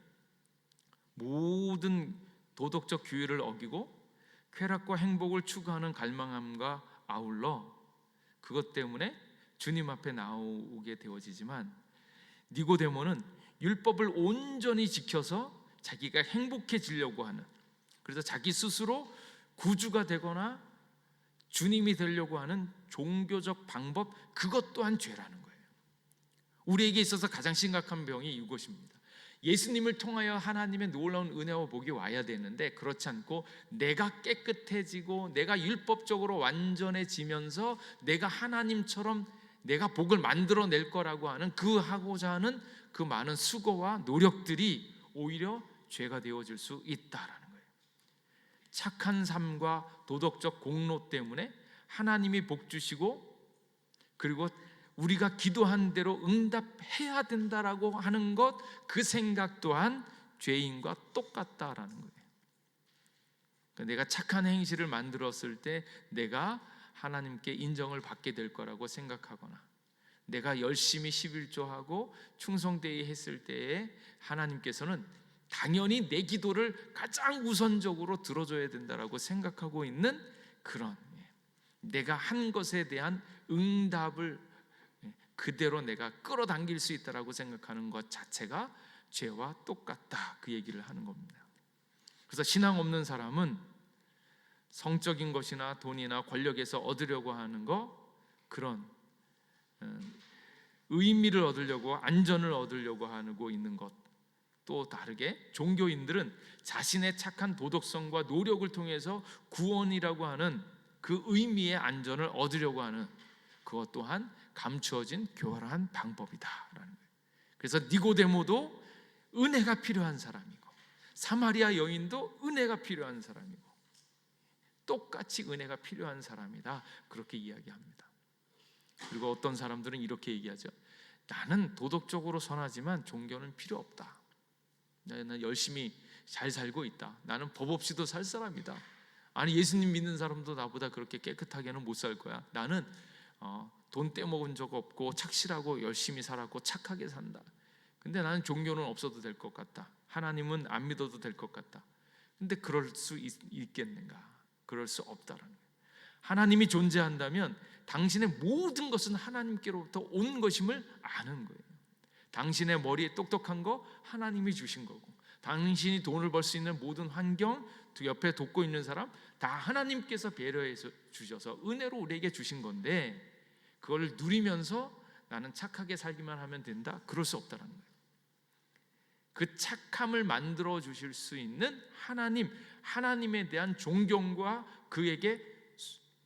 모든 도덕적 규율을 어기고 쾌락과 행복을 추구하는 갈망함과 아울러 그것 때문에 주님 앞에 나오게 되어지지만, 니고데모는 율법을 온전히 지켜서 자기가 행복해지려고 하는, 그래서 자기 스스로 구주가 되거나 주님이 되려고 하는 종교적 방법, 그것 또한 죄라는 거예요. 우리에게 있어서 가장 심각한 병이 이것입니다. 예수님을 통하여 하나님의 놀라운 은혜와 복이 와야 되는데, 그렇지 않고 내가 깨끗해지고 내가 율법적으로 완전해지면서 내가 하나님처럼 내가 복을 만들어낼 거라고 하는 그 하고자 하는 그 많은 수고와 노력들이 오히려 죄가 되어질 수 있다라는 거예요. 착한 삶과 도덕적 공로 때문에 하나님이 복 주시고, 그리고 우리가 기도한 대로 응답해야 된다라고 하는 것, 그 생각 또한 죄인과 똑같다라는 거예요. 그러니까 내가 착한 행실을 만들었을 때 내가 하나님께 인정을 받게 될 거라고 생각하거나, 내가 열심히 11조하고 충성되이 했을 때에 하나님께서는 당연히 내 기도를 가장 우선적으로 들어줘야 된다라고 생각하고 있는 그런, 내가 한 것에 대한 응답을 그대로 내가 끌어당길 수 있다라고 생각하는 것 자체가 죄와 똑같다, 그 얘기를 하는 겁니다. 그래서 신앙 없는 사람은 성적인 것이나 돈이나 권력에서 얻으려고 하는 거, 그런 의미를 얻으려고, 안전을 얻으려고 하고 있는 것, 또 다르게 종교인들은 자신의 착한 도덕성과 노력을 통해서 구원이라고 하는 그 의미의 안전을 얻으려고 하는 그것 또한 감추어진 교활한 방법이다라는 거예요. 그래서 니고데모도 은혜가 필요한 사람이고, 사마리아 여인도 은혜가 필요한 사람이고, 똑같이 은혜가 필요한 사람이다, 그렇게 이야기합니다. 그리고 어떤 사람들은 이렇게 얘기하죠. 나는 도덕적으로 선하지만 종교는 필요 없다. 나는 열심히 잘 살고 있다. 나는 법 없이도 살 사람이다. 아니, 예수님 믿는 사람도 나보다 그렇게 깨끗하게는 못 살 거야. 나는 돈 떼먹은 적 없고 착실하고 열심히 살았고 착하게 산다. 근데 나는 종교는 없어도 될 것 같다. 하나님은 안 믿어도 될 것 같다. 근데 그럴 수 있겠는가? 그럴 수 없다라는 거예요. 하나님이 존재한다면 당신의 모든 것은 하나님께로부터 온 것임을 아는 거예요. 당신의 머리에 똑똑한 거 하나님이 주신 거고, 당신이 돈을 벌 수 있는 모든 환경, 옆에 돕고 있는 사람 다 하나님께서 배려해서 주셔서 은혜로 우리에게 주신 건데, 그걸 누리면서 나는 착하게 살기만 하면 된다? 그럴 수 없다는 거예요. 그 착함을 만들어 주실 수 있는 하나님에 대한 존경과 그에게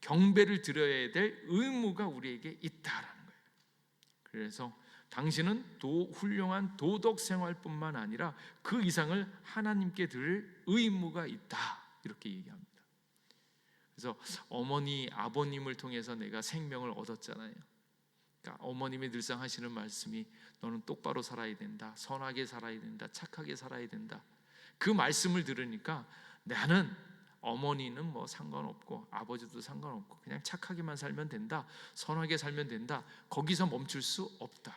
경배를 드려야 될 의무가 우리에게 있다라는 거예요. 그래서 당신은 훌륭한 도덕 생활뿐만 아니라 그 이상을 하나님께 드릴 의무가 있다, 이렇게 얘기합니다. 그래서 어머니, 아버님을 통해서 내가 생명을 얻었잖아요. 그러니까 어머님이 늘상 하시는 말씀이 너는 똑바로 살아야 된다, 선하게 살아야 된다, 착하게 살아야 된다. 그 말씀을 들으니까 나는 어머니는 뭐 상관없고 아버지도 상관없고 그냥 착하게만 살면 된다, 선하게 살면 된다, 거기서 멈출 수 없다.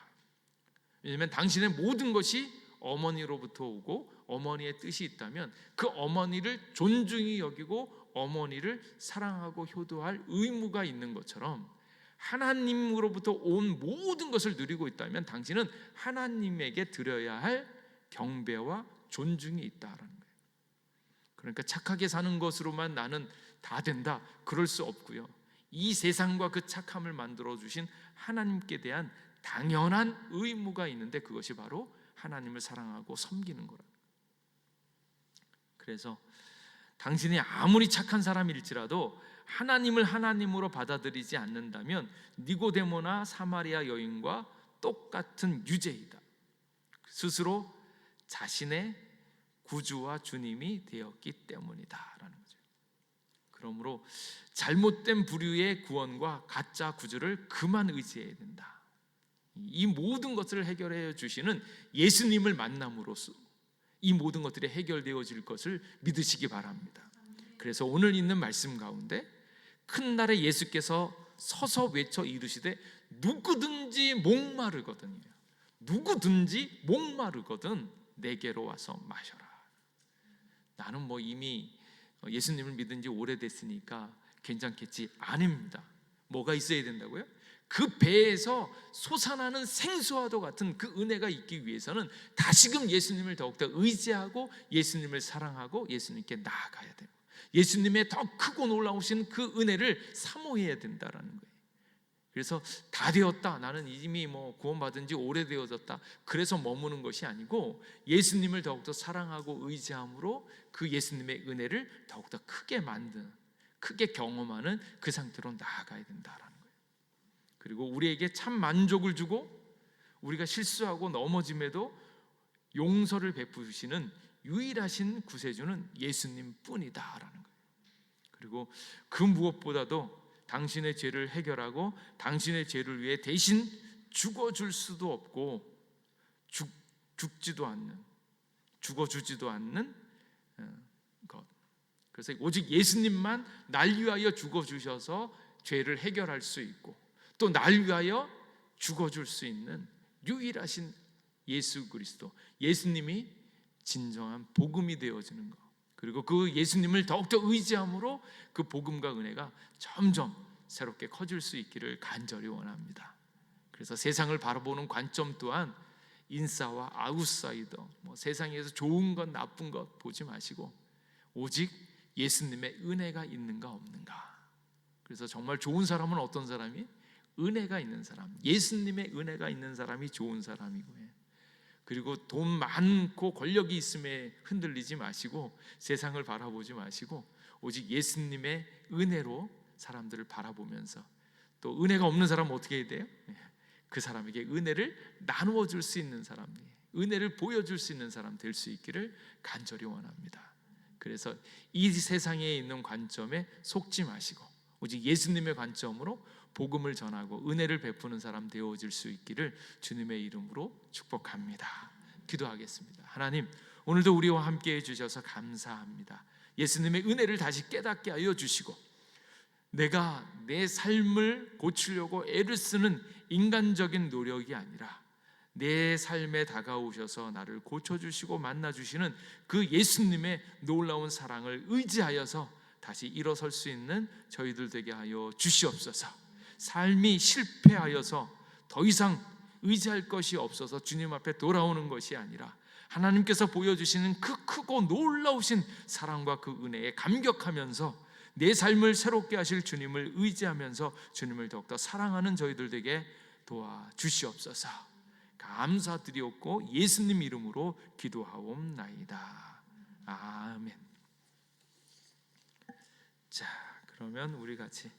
왜냐하면 당신의 모든 것이 어머니로부터 오고 어머니의 뜻이 있다면 그 어머니를 존중히 여기고 어머니를 사랑하고 효도할 의무가 있는 것처럼, 하나님으로부터 온 모든 것을 누리고 있다면 당신은 하나님에게 드려야 할 경배와 존중이 있다라는 거예요. 그러니까 착하게 사는 것으로만 나는 다 된다, 그럴 수 없고요. 이 세상과 그 착함을 만들어 주신 하나님께 대한 당연한 의무가 있는데, 그것이 바로 하나님을 사랑하고 섬기는 거라. 그래서 당신이 아무리 착한 사람일지라도 하나님을 하나님으로 받아들이지 않는다면 니고데모나 사마리아 여인과 똑같은 유죄이다. 스스로 자신의 구주와 주님이 되었기 때문이다라는 거죠. 그러므로 잘못된 부류의 구원과 가짜 구주를 그만 의지해야 된다. 이 모든 것을 해결해 주시는 예수님을 만남으로써 이 모든 것들이 해결되어질 것을 믿으시기 바랍니다. 그래서 오늘 있는 말씀 가운데 큰 날에 예수께서 서서 외쳐 이르시되 누구든지 목마르거든 내게로 와서 마셔라. 나는 뭐 이미 예수님을 믿은 지 오래됐으니까 괜찮겠지. 아닙니다. 뭐가 있어야 된다고요? 그 배에서 솟아나는 생수와도 같은 그 은혜가 있기 위해서는 다시금 예수님을 더욱더 의지하고 예수님을 사랑하고 예수님께 나아가야 되고, 예수님의 더 크고 놀라우신 그 은혜를 사모해야 된다는 거예요. 그래서 다 되었다, 나는 이미 구원받은 지 오래되어졌다, 그래서 머무는 것이 아니고 예수님을 더욱더 사랑하고 의지함으로 그 예수님의 은혜를 더욱더 크게 만드는, 크게 경험하는 그 상태로 나아가야 된다라는 거예요. 그리고 우리에게 참 만족을 주고 우리가 실수하고 넘어짐에도 용서를 베푸시는 유일하신 구세주는 예수님 뿐이다라는 거예요. 그리고 그 무엇보다도 당신의 죄를 해결하고 당신의 죄를 위해 대신 죽어줄 수도 없고 죽지도 않는, 죽어주지도 않는 것. 그래서 오직 예수님만 날 위하여 죽어주셔서 죄를 해결할 수 있고 또 날 위하여 죽어줄 수 있는 유일하신 예수 그리스도, 예수님이 진정한 복음이 되어지는 것, 그리고 그 예수님을 더욱더 의지함으로 그 복음과 은혜가 점점 새롭게 커질 수 있기를 간절히 원합니다. 그래서 세상을 바라보는 관점 또한 인싸와 아웃사이더, 세상에서 좋은 것 나쁜 것 보지 마시고 오직 예수님의 은혜가 있는가 없는가. 그래서 정말 좋은 사람은 어떤 사람이? 은혜가 있는 사람, 예수님의 은혜가 있는 사람이 좋은 사람이고요. 그리고 돈 많고 권력이 있음에 흔들리지 마시고 세상을 바라보지 마시고 오직 예수님의 은혜로 사람들을 바라보면서, 또 은혜가 없는 사람은 어떻게 해야 돼요? 그 사람에게 은혜를 나누어 줄 수 있는 사람, 은혜를 보여줄 수 있는 사람 될 수 있기를 간절히 원합니다. 그래서 이 세상에 있는 관점에 속지 마시고 오직 예수님의 관점으로 복음을 전하고 은혜를 베푸는 사람 되어질 수 있기를 주님의 이름으로 축복합니다. 기도하겠습니다. 하나님, 오늘도 우리와 함께 해주셔서 감사합니다. 예수님의 은혜를 다시 깨닫게 하여 주시고 내가 내 삶을 고치려고 애를 쓰는 인간적인 노력이 아니라 내 삶에 다가오셔서 나를 고쳐주시고 만나주시는 그 예수님의 놀라운 사랑을 의지하여서 다시 일어설 수 있는 저희들 되게 하여 주시옵소서. 삶이 실패하여서 더 이상 의지할 것이 없어서 주님 앞에 돌아오는 것이 아니라 하나님께서 보여주시는 그 크고 놀라우신 사랑과 그 은혜에 감격하면서 내 삶을 새롭게 하실 주님을 의지하면서 주님을 더욱더 사랑하는 저희들 되게 도와주시옵소서. 감사드리옵고 예수님 이름으로 기도하옵나이다. 아멘. 자, 그러면 우리 같이